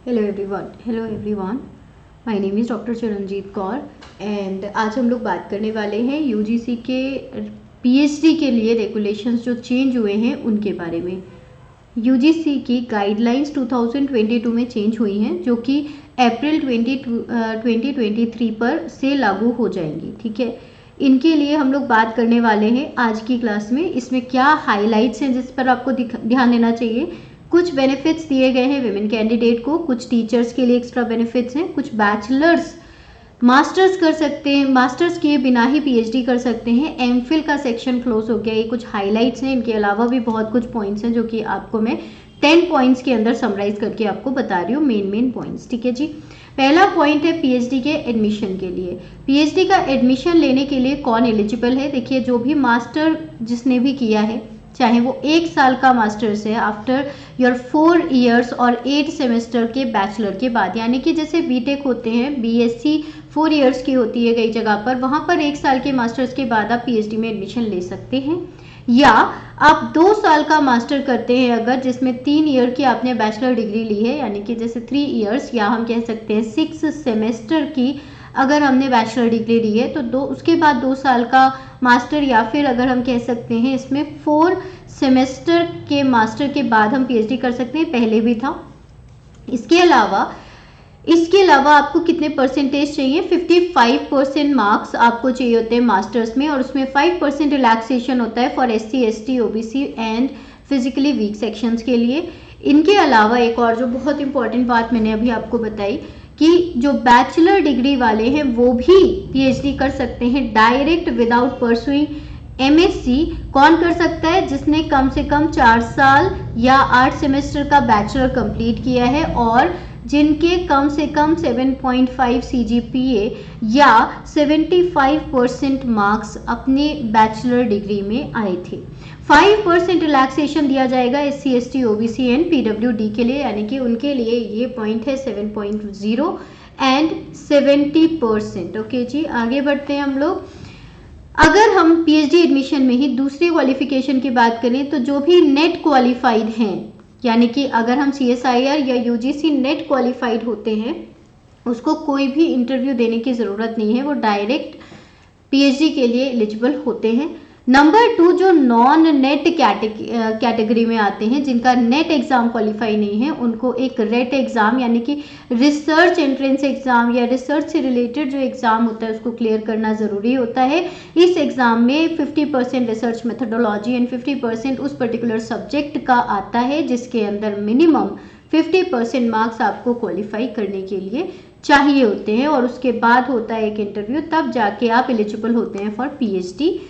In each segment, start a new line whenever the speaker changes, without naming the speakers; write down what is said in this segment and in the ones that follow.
Hello everyone, my name is doctor Charanjit Kaur and आज हम लोग बात करने वाले हैं यूजीसी के पीएचडी के लिए रेगुलेशंस जो चेंज हुए हैं उनके बारे में। यूजीसी की गाइडलाइंस 2022 में चेंज हुई हैं जो कि अप्रैल 2023 पर से लागू हो जाएंगी। ठीक है, इनके लिए हम लोग बात करने वाले हैं आज की क्लास में। इसमें क्या हाइलाइट्स हैं जिस पर आपको ध्यान देना चाहिए। कुछ बेनिफिट्स दिए गए हैं विमेन कैंडिडेट को, कुछ टीचर्स के लिए एक्स्ट्रा बेनिफिट्स हैं, कुछ बैचलर्स मास्टर्स कर सकते हैं, मास्टर्स किए बिना ही पीएचडी कर सकते हैं, एमफिल का सेक्शन क्लोज हो गया। ये कुछ हाइलाइट्स हैं। इनके अलावा भी बहुत कुछ पॉइंट्स हैं जो कि आपको मैं 10 पॉइंट्स के अंदर समराइज करके आपको बता रही हूँ, मेन पॉइंट्स। ठीक है जी, पहला पॉइंट है पीएचडी के एडमिशन के लिए। पीएचडी का एडमिशन लेने के लिए कौन एलिजिबल है? देखिए, जो भी मास्टर जिसने भी किया है, चाहे वो 1 साल का मास्टर्स है आफ्टर योर 4 इयर्स और 8 सेमेस्टर के बैचलर के बाद, यानी कि जैसे बीटेक होते हैं, बीएससी 4 इयर्स की होती है कई जगह पर, वहाँ पर 1 साल के मास्टर्स के बाद आप पीएचडी में एडमिशन ले सकते हैं। या आप 2 साल का मास्टर करते हैं अगर, जिसमें 3 ईयर की आपने बैचलर डिग्री ली है, यानी कि जैसे 3 इयर्स, या हम कह सकते हैं 6 सेमेस्टर की अगर हमने बैचलर डिग्री ली है तो उसके बाद 2 साल का मास्टर, या फिर अगर हम कह सकते हैं इसमें 4 सेमेस्टर के मास्टर के बाद हम पीएचडी कर सकते हैं, पहले भी था। इसके अलावा आपको कितने परसेंटेज चाहिए? 55% मार्क्स आपको चाहिए होते हैं मास्टर्स में, और उसमें 5% रिलैक्सेशन होता है for SC, ST, OBC and physically weak sections के लिए। इनके अलावा एक और जो बहुत इंपॉर्टेंट बात मैंने अभी आपको बताई कि जो बैचलर डिग्री वाले हैं वो भी पीएचडी कर सकते हैं डायरेक्ट विदाउट परसुइंग एमएससी। कौन कर सकता है? जिसने कम से कम 4 साल या 8 सेमेस्टर का बैचलर कंप्लीट किया है और जिनके कम से कम 7.5 सीजीपीए या 75% मार्क्स अपने बैचलर डिग्री में आए थे। 5% रिलैक्सेशन दिया जाएगा SC, ST, OBC and PWD के लिए, यानी कि उनके लिए ये पॉइंट है 7.0 एंड 70%। ओके जी, आगे बढ़ते हैं हम लोग। अगर हम पीएचडी एडमिशन में ही दूसरी क्वालिफिकेशन की बात करें तो जो भी नेट क्वालिफाइड हैं, यानी कि अगर हम सीएसआईआर या यूजीसी नेट क्वालिफाइड होते हैं, उसको कोई भी इंटरव्यू देने की ज़रूरत नहीं है, वो डायरेक्ट पीएचडी के लिए एलिजिबल होते हैं। नंबर 2, जो नॉन नेट कैटेगरी में आते हैं, जिनका नेट एग्जाम क्वालिफाई नहीं है, उनको एक रेट एग्जाम यानी कि रिसर्च एंट्रेंस एग्जाम या रिसर्च से रिलेटेड जो एग्जाम होता है उसको क्लियर करना ज़रूरी होता है। इस एग्जाम में 50% रिसर्च मेथोडोलॉजी एंड 50% उस पर्टिकुलर सब्जेक्ट का आता है, जिसके अंदर मिनिमम 50% मार्क्स आपको क्वालिफाई करने के लिए चाहिए होते हैं, और उसके बाद होता है एक इंटरव्यू, तब जाके आप एलिजिबल होते हैं फॉर पीएचडी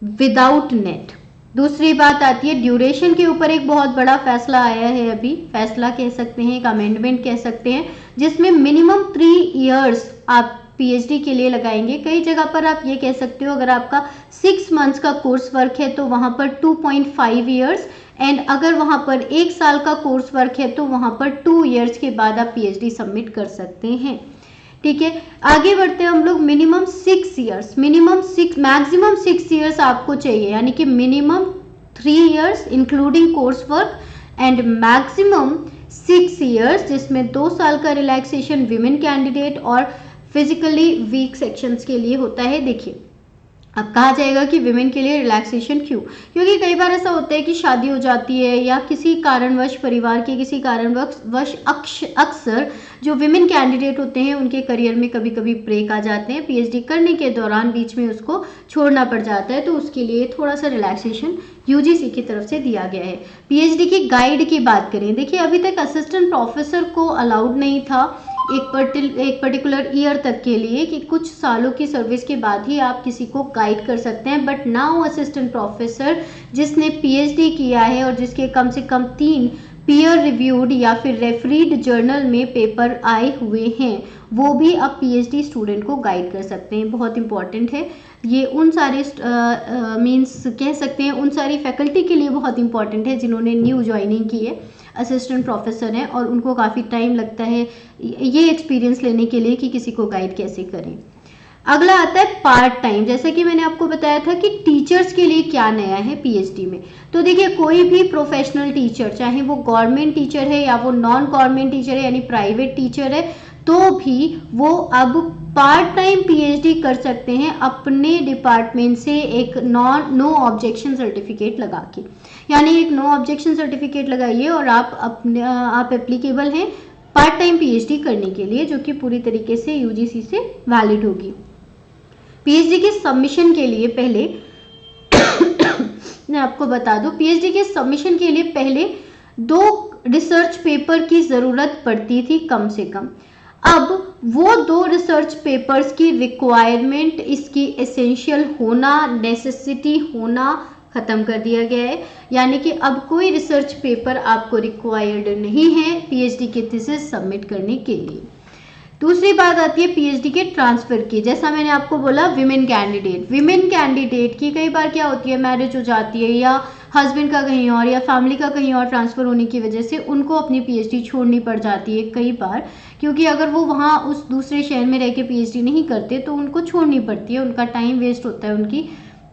विदाउट नेट। दूसरी बात आती है ड्यूरेशन के ऊपर। एक बहुत बड़ा फैसला आया है अभी, फैसला कह सकते हैं, एक अमेंडमेंट कह सकते हैं, जिसमें मिनिमम 3 इयर्स आप पीएचडी के लिए लगाएंगे। कई जगह पर आप ये कह सकते हो अगर आपका 6 मंथ्स का कोर्स वर्क है तो वहाँ पर 2.5 इयर्स, एंड अगर वहाँ पर 1 साल का कोर्स वर्क है तो वहाँ पर 2 इयर्स के बाद आप पीएचडी सबमिट कर सकते हैं। ठीक है, आगे बढ़ते हैं हम लोग। मैक्सिमम 6 इयर्स आपको चाहिए, यानी कि minimum 3 years including course work and maximum 6 years, जिसमें 2 साल का रिलैक्सेशन विमेन कैंडिडेट और फिजिकली वीक सेक्शंस के लिए होता है। देखिए, अब कहा जाएगा कि विमेन के लिए रिलैक्सेशन क्यों? क्योंकि कई बार ऐसा होता है कि शादी हो जाती है या किसी कारणवश, परिवार के किसी कारणवश अक्सर जो विमेन कैंडिडेट होते हैं उनके करियर में कभी कभी ब्रेक आ जाते हैं, पीएचडी करने के दौरान बीच में उसको छोड़ना पड़ जाता है, तो उसके लिए थोड़ा सा रिलैक्सेशन यूजीसी की तरफ से दिया गया है। पीएचडी की गाइड की बात करें, देखिए अभी तक असिस्टेंट प्रोफेसर को अलाउड नहीं था एक पर्टिकुलर ईयर तक के लिए, कि कुछ सालों की सर्विस के बाद ही आप किसी को गाइड कर सकते हैं, बट नाउ असिस्टेंट प्रोफेसर जिसने पीएचडी किया है और जिसके कम से कम 3 पीयर रिव्यूड या फिर रेफरीड जर्नल में पेपर आए हुए हैं, वो भी अब पीएचडी स्टूडेंट को गाइड कर सकते हैं। बहुत इंपॉर्टेंट है ये, उन सारे मीन्स कह सकते हैं उन सारी फैकल्टी के लिए बहुत इंपॉर्टेंट है जिन्होंने न्यू ज्वाइनिंग की है, असिस्टेंट प्रोफेसर हैं, और उनको काफ़ी टाइम लगता है ये एक्सपीरियंस लेने के लिए कि किसी को गाइड कैसे करें। अगला आता है पार्ट टाइम। जैसा कि मैंने आपको बताया था कि टीचर्स के लिए क्या नया है पीएचडी में। तो देखिए कोई भी प्रोफेशनल टीचर, चाहे वो गवर्नमेंट टीचर है या वो नॉन गवर्नमेंट टीचर है यानी प्राइवेट टीचर है, तो भी वो अब पार्ट टाइम पीएचडी कर सकते हैं अपने डिपार्टमेंट से एक नो ऑब्जेक्शन सर्टिफिकेट लगा के। यानी एक नो ऑब्जेक्शन सर्टिफिकेट लगाइए और आप एप्लीकेबल हैं पार्ट टाइम पीएचडी करने के लिए, जो कि पूरी तरीके से यूजीसी से वैलिड होगी। पीएचडी के सबमिशन के लिए पहले मैं आपको बता दूं, पीएचडी के सबमिशन के लिए पहले 2 रिसर्च पेपर की जरूरत पड़ती थी कम से कम। अब वो 2 रिसर्च पेपर्स की रिक्वायरमेंट, इसकी एसेंशियल होना, नेसेसिटी होना खत्म कर दिया गया है। यानी कि अब कोई रिसर्च पेपर आपको रिक्वायर्ड नहीं है पीएचडी की थीसिस सबमिट करने के लिए। दूसरी बात आती है पीएचडी के ट्रांसफर की। जैसा मैंने आपको बोला विमेन कैंडिडेट की कई बार क्या होती है, मैरिज हो जाती है या हस्बैंड का कहीं और या फैमिली का कहीं और ट्रांसफर होने की वजह से उनको अपनी पीएचडी छोड़नी पड़ जाती है कई बार, क्योंकि अगर वो वहाँ उस दूसरे शहर में रह के पीएचडी नहीं करते तो उनको छोड़नी पड़ती है, उनका टाइम वेस्ट होता है, उनकी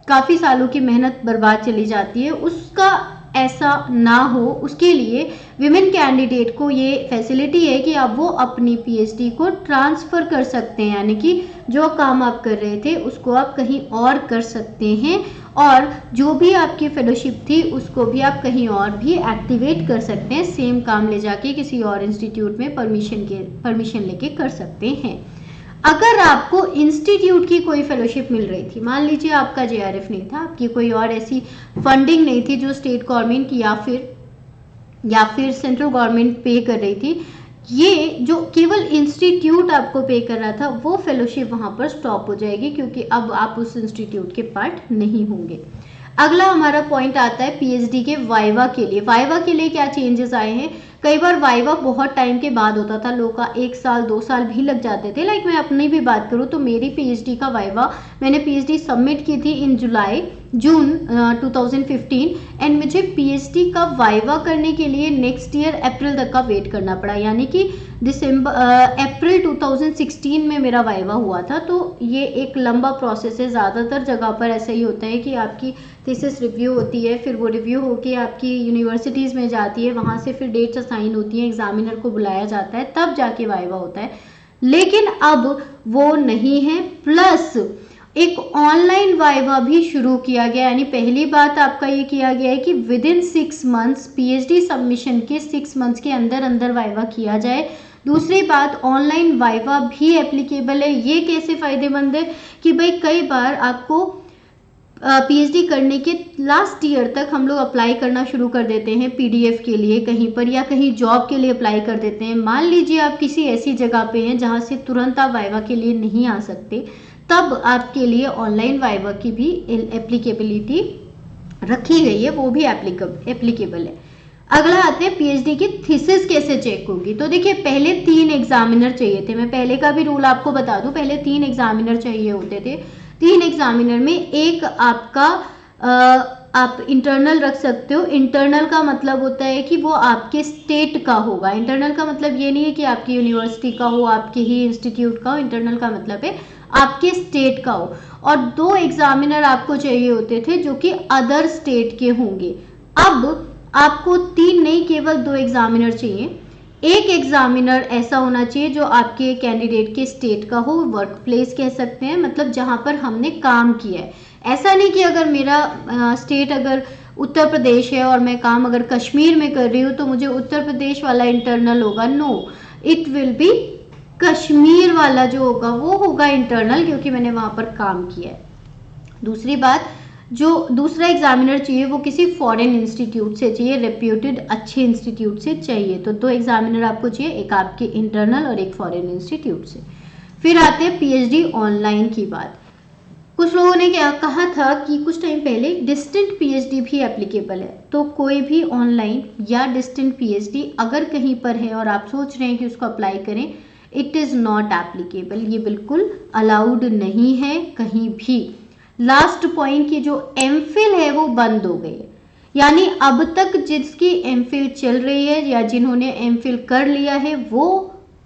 काफ़ी सालों की मेहनत बर्बाद चली जाती है। उसका ऐसा ना हो उसके लिए विमेन कैंडिडेट को ये फैसिलिटी है कि अब वो अपनी पीएचडी को ट्रांसफ़र कर सकते हैं, यानी कि जो काम आप कर रहे थे उसको आप कहीं और कर सकते हैं और जो भी आपकी फेलोशिप थी उसको भी आप कहीं और भी एक्टिवेट कर सकते हैं, सेम काम ले जाके किसी और इंस्टीट्यूट में परमिशन लेके कर सकते हैं। अगर आपको इंस्टीट्यूट की कोई फेलोशिप मिल रही थी, मान लीजिए आपका जेआरएफ नहीं था, आपकी कोई और ऐसी फंडिंग नहीं थी जो स्टेट गवर्नमेंट या फिर सेंट्रल गवर्नमेंट पे कर रही थी, ये जो केवल इंस्टीट्यूट आपको पे कर रहा था वो फेलोशिप वहां पर स्टॉप हो जाएगी, क्योंकि अब आप उस इंस्टीट्यूट के पार्ट नहीं होंगे। अगला हमारा पॉइंट आता है पीएचडी के वाइवा के लिए। वाइवा के लिए क्या चेंजेस आए हैं? कई बार वाइवा बहुत टाइम के बाद होता था, लोगों का 1 साल 2 साल भी लग जाते थे। लाइक मैं अपनी भी बात करूँ तो मेरी पीएचडी का वाइवा, मैंने पीएचडी सबमिट की थी इन जून 2015 एंड मुझे पीएचडी का वाइवा करने के लिए नेक्स्ट ईयर अप्रैल तक का वेट करना पड़ा, यानी कि अप्रैल 2016 में मेरा वाइवा हुआ था। तो ये एक लंबा प्रोसेस है, ज़्यादातर जगह पर ऐसा ही होता है कि आपकी थीसिस रिव्यू होती है, फिर वो रिव्यू होके आपकी यूनिवर्सिटीज़ में जाती है, वहाँ से फिर डेट्स असाइन होती हैं, एग्जामिनर को बुलाया जाता है, तब जाके वाइवा होता है। लेकिन अब वो नहीं है, प्लस एक ऑनलाइन वाइवा भी शुरू किया गया। यानी पहली बात आपका ये किया गया है कि with in 6 months PhD submission के 6 मंथ्स के अंदर अंदर वाइवा किया जाए। दूसरी बात, ऑनलाइन वाइवा भी एप्लीकेबल है। ये कैसे फ़ायदेमंद है कि भाई कई बार आपको पीएचडी करने के लास्ट ईयर तक हम लोग अप्लाई करना शुरू कर देते हैं पीडीएफ के लिए कहीं पर, या कहीं जॉब के लिए अप्लाई कर देते हैं। मान लीजिए आप किसी ऐसी जगह पे हैं जहाँ से तुरंत आप वाइवा के लिए नहीं आ सकते, तब आपके लिए ऑनलाइन वाइवा की भी एप्लीकेबिलिटी रखी गई है, वो भी एप्लीकेबल है। अगला आते हैं पीएचडी की थीसिस कैसे चेक होगी। तो देखिए पहले 3 एग्जामिनर चाहिए थे, मैं पहले का भी रूल आपको बता दूं, पहले 3 एग्जामिनर चाहिए होते थे। 3 एग्जामिनर में एक आपका आप इंटरनल रख सकते हो। इंटरनल का मतलब होता है कि वो आपके स्टेट का होगा। इंटरनल का मतलब ये नहीं है कि आपकी यूनिवर्सिटी का हो, आपके ही इंस्टीट्यूट का हो। इंटरनल का मतलब है आपके स्टेट का हो। और 2 एग्जामिनर आपको चाहिए होते थे जो कि अदर स्टेट के होंगे। अब आपको 3 नहीं, केवल 2 एग्जामिनर चाहिए। एक एग्जामिनर ऐसा होना चाहिए जो आपके कैंडिडेट के स्टेट का हो, वर्क प्लेस कह सकते हैं, मतलब जहां पर हमने काम किया है। ऐसा नहीं कि अगर मेरा स्टेट अगर उत्तर प्रदेश है और मैं काम अगर कश्मीर में कर रही हूँ तो मुझे उत्तर प्रदेश वाला इंटरनल होगा। No, it will be Kashmir वाला जो होगा वो होगा इंटरनल, क्योंकि मैंने वहां पर काम किया है। दूसरी बात, जो दूसरा एग्जामिनर चाहिए वो किसी फॉरेन इंस्टीट्यूट से चाहिए, रेप्यूटेड अच्छे इंस्टीट्यूट से चाहिए। तो 2 एग्जामिनर आपको चाहिए, एक आपके इंटरनल और एक फॉरेन इंस्टीट्यूट से। फिर आते हैं पीएचडी ऑनलाइन की बात। कुछ लोगों ने क्या कहा था कि कुछ टाइम पहले डिस्टेंट पीएचडी भी एप्लीकेबल है। तो कोई भी ऑनलाइन या डिस्टेंट पीएचडी अगर कहीं पर है और आप सोच रहे हैं कि उसको अप्लाई करें, इट इज़ नॉट एप्लीकेबल। ये बिल्कुल अलाउड नहीं है कहीं भी। लास्ट पॉइंट की जो एमफिल है वो बंद हो गई, यानी अब तक जिसकी एमफिल चल रही है या जिन्होंने एमफिल कर लिया है वो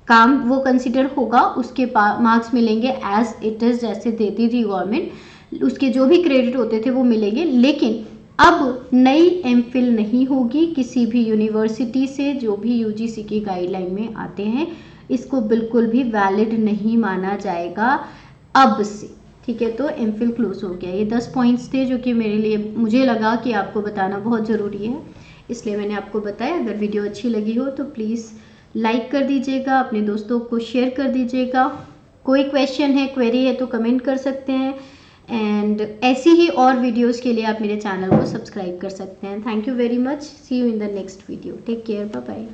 काम वो कंसिडर होगा, उसके मार्क्स मिलेंगे एज इट इज़, जैसे देती थी गवर्नमेंट, उसके जो भी क्रेडिट होते थे वो मिलेंगे। लेकिन अब नई एमफिल नहीं होगी किसी भी यूनिवर्सिटी से जो भी यूजीसी की गाइडलाइन में आते हैं, इसको बिल्कुल भी वैलिड नहीं माना जाएगा अब से, ठीक है। तो एमफिल क्लोज हो गया। ये 10 पॉइंट्स थे जो कि मुझे लगा कि आपको बताना बहुत ज़रूरी है, इसलिए मैंने आपको बताया। अगर वीडियो अच्छी लगी हो तो प्लीज़ लाइक कर दीजिएगा, अपने दोस्तों को शेयर कर दीजिएगा। कोई क्वेश्चन है, क्वेरी है तो कमेंट कर सकते हैं, एंड ऐसी ही और वीडियोस के लिए आप मेरे चैनल को सब्सक्राइब कर सकते हैं। Thank you very much, see you in the next video, take care, bye bye.